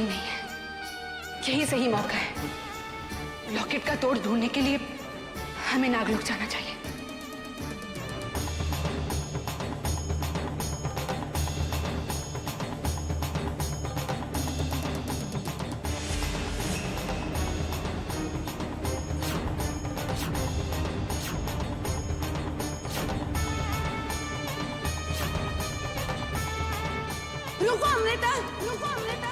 कोई नहीं है। यही सही मौका है। लॉकेट का तोड़ ढूंढने के लिए हमें नागलोक जाना चाहिए। रुको अमृता, रुको अमृता।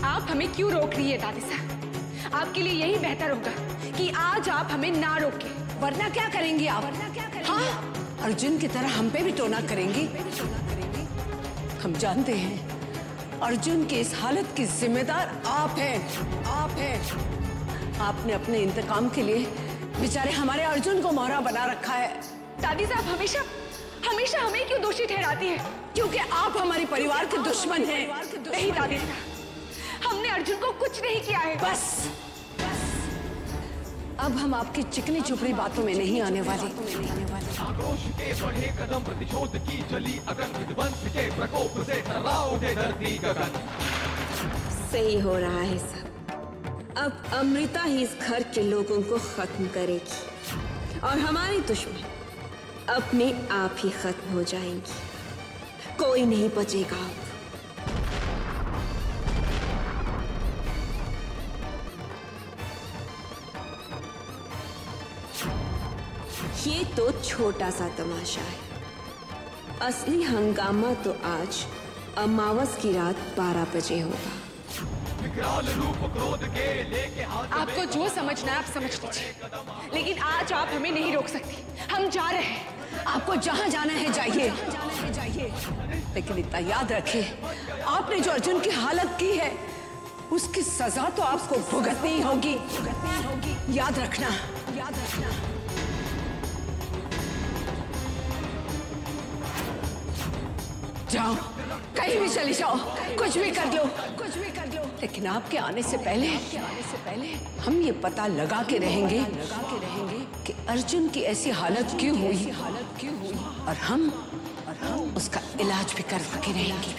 आप हमें क्यों रोक रही है दादी साहब? आपके लिए यही बेहतर होगा कि आज आप हमें ना रोकें। वरना क्या करेंगी आप? हाँ, अर्जुन की तरह हम पे भी टोना करेंगी। हम जानते हैं अर्जुन की इस हालत की जिम्मेदार आप हैं, आप हैं। आपने अपने इंतकाम के लिए बेचारे हमारे अर्जुन को मोहरा बना रखा है। दादी साहब हमेशा हमेशा हमें क्यों दोषी ठहराती है? क्योंकि आप हमारे परिवार के दुश्मन हैं। नहीं दादी साहब, हमने अर्जुन को कुछ नहीं किया है। बस अब हम आपकी चिकनी चुपड़ी बातों में नहीं आने वाले। आक्रोश के बढ़े कदम, प्रतिशोध की जली अगन, विध्वंस के प्रकोप से टकराओ उठे धरती गगन। सही हो रहा है सब। अब अमृता ही इस घर के लोगों को खत्म करेगी और हमारी दुश्मन अपने आप ही खत्म हो जाएंगी। कोई नहीं बचेगा अब। ये तो छोटा सा तमाशा है। असली हंगामा तो आज अमावस की रात 12 बजे होगा। आपको जो समझना है आप समझ लीजिए, लेकिन आज आप हमें नहीं रोक सकती। हम जा रहे हैं। आपको जहां जाना है जाइए, लेकिन इतना याद रखिए, आपने जो अर्जुन की हालत की है उसकी सजा तो आपको भुगतनी होगी। याद रखना, याद रखना। जाओ, कहीं भी चली जाओ, कुछ भी कर लो, कुछ भी कर लो, लेकिन आपके आने से पहले हम ये पता लगा के रहेंगे कि अर्जुन की ऐसी हालत क्यों हुई, और हम उसका इलाज भी करवा के रहेंगे।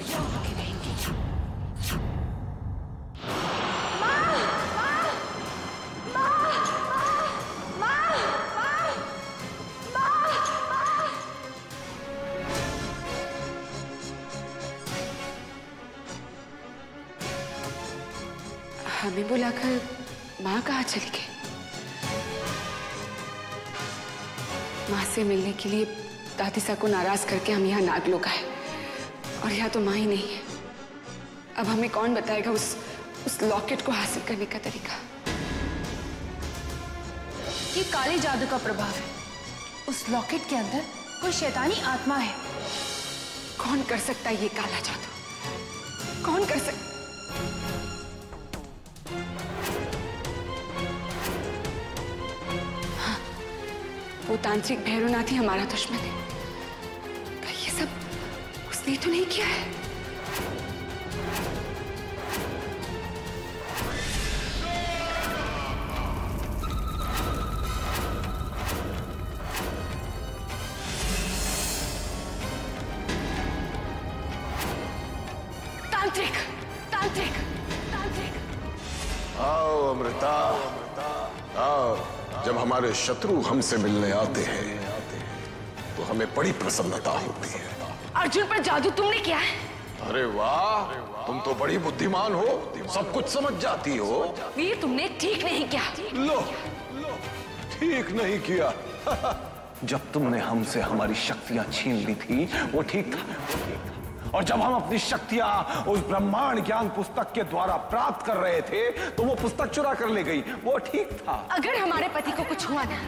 हमें बुलाकर माँ कहाँ चली गई? माँ से मिलने के लिए दादी सा को नाराज करके हम यहाँ नागलोक आए, और यहाँ तो माँ ही नहीं है। अब हमें कौन बताएगा उस लॉकेट को हासिल करने का तरीका? ये काले जादू का प्रभाव है। उस लॉकेट के अंदर कोई शैतानी आत्मा है। कौन कर सकता है ये काला जादू? कौन कर सकता? वो तांत्रिक भैरवनाथ ही हमारा दुश्मन है। कहीं ये सब उसने तो नहीं किया है? तांत्रिक, तांत्रिक, तांत्रिक। आओ अमृता, आओ। जब हमारे शत्रु हमसे मिलने आते हैं तो हमें बड़ी प्रसन्नता होती है। अर्जुन पर जादू तुमने किया है? अरे वाह, तुम तो बड़ी बुद्धिमान हो, सब कुछ समझ जाती हो। वीर, तुमने ठीक नहीं किया। लो, ठीक नहीं किया। जब तुमने हमसे हमारी शक्तियां छीन ली थी वो ठीक था, और जब हम अपनी शक्तियां उस ब्रह्मांड ज्ञान पुस्तक के द्वारा प्राप्त कर रहे थे तो वो पुस्तक चुरा कर ले गई, वो ठीक था। अगर हमारे पति को कुछ हुआ ना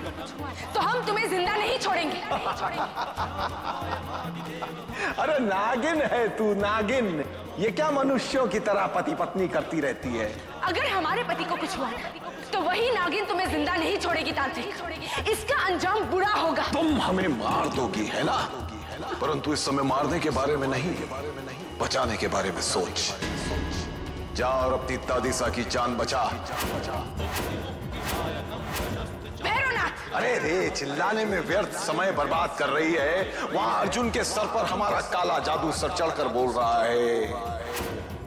तो हम तुम्हें जिंदा नहीं छोड़ेंगे। अरे नागिन है तू, नागिन। ये क्या मनुष्यों की तरह पति पत्नी करती रहती है? अगर हमारे पति को कुछ हुआ ना तो वही नागिन तुम्हें जिंदा नहीं छोड़ेगी तांत्रिक। इसका अंजाम बुरा होगा। तुम हमें मार दोगी, है ना? परंतु इस समय मारने के बारे में नहीं, बचाने के बारे में सोच। जा और अपनी दादीसा की जान बचा। अरे रे, चिल्लाने में व्यर्थ समय बर्बाद कर रही है। वहां अर्जुन के सर पर हमारा काला जादू सर चढ़कर बोल रहा है,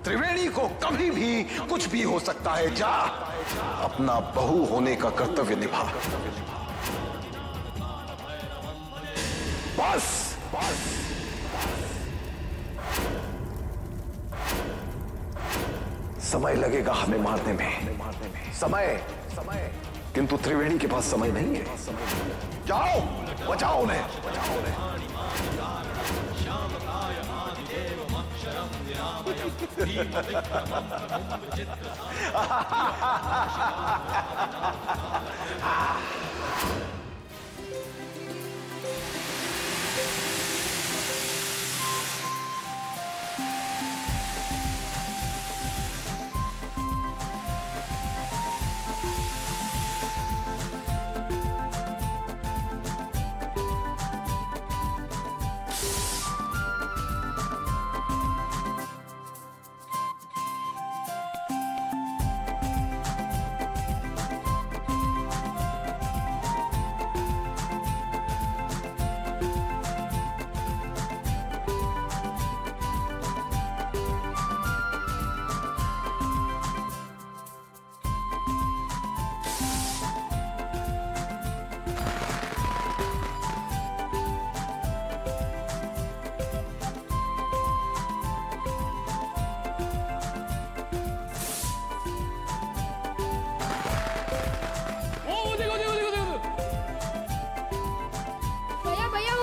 त्रिवेणी को कभी भी कुछ भी हो सकता है। जा, अपना बहू होने का कर्तव्य निभा। बस बस। समय लगेगा हमें मारने में, समय, किंतु त्रिवेणी के पास समय नहीं है। जाओ, बचाओ उन्हें।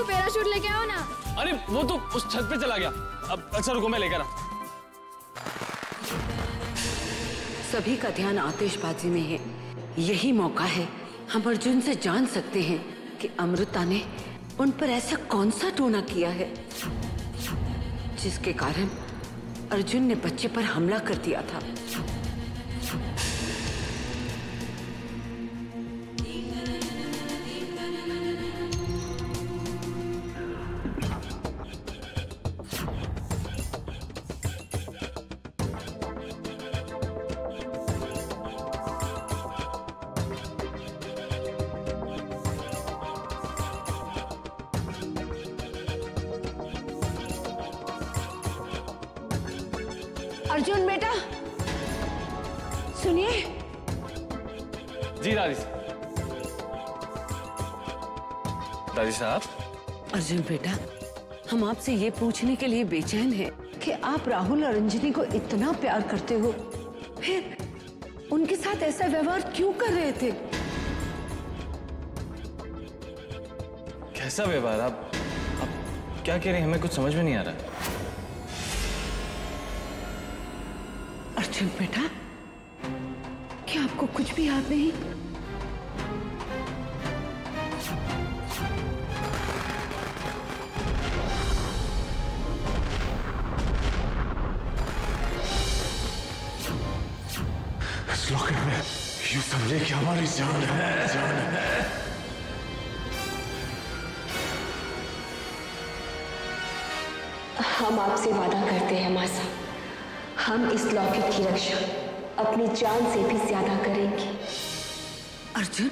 पैराशूट लेके आओ ना। अरे वो तो उस छत पे चला गया। अब अच्छा रुको, मैं लेकर आ। सभी का ध्यान आतिशबाजी में है। यही मौका है, हम अर्जुन से जान सकते हैं कि अमृता ने उन पर ऐसा कौन सा टोना किया है जिसके कारण अर्जुन ने बच्चे पर हमला कर दिया था। अर्जुन बेटा, सुनिए। जी दादी साहब। अर्जुन बेटा, हम आपसे ये पूछने के लिए बेचैन हैं कि आप राहुल और अंजलि को इतना प्यार करते हो, फिर उनके साथ ऐसा व्यवहार क्यों कर रहे थे? कैसा व्यवहार? आप क्या कह रहे हैं? हमें कुछ समझ में नहीं आ रहा। अर्जुन बेटा, क्या आपको कुछ भी याद नहीं? इस लॉकेट में यूं समझे कि हमारी जान है, जान है। हम आपसे वादा करते हैं माँ साहब, हम इस लॉकेट की रक्षा अपनी जान से भी ज्यादा करेंगे। अर्जुन,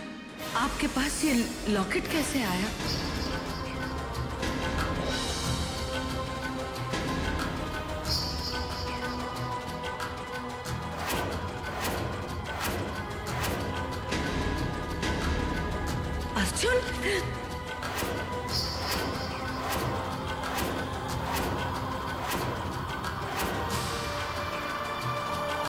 आपके पास ये लॉकेट कैसे आया? अर्जुन,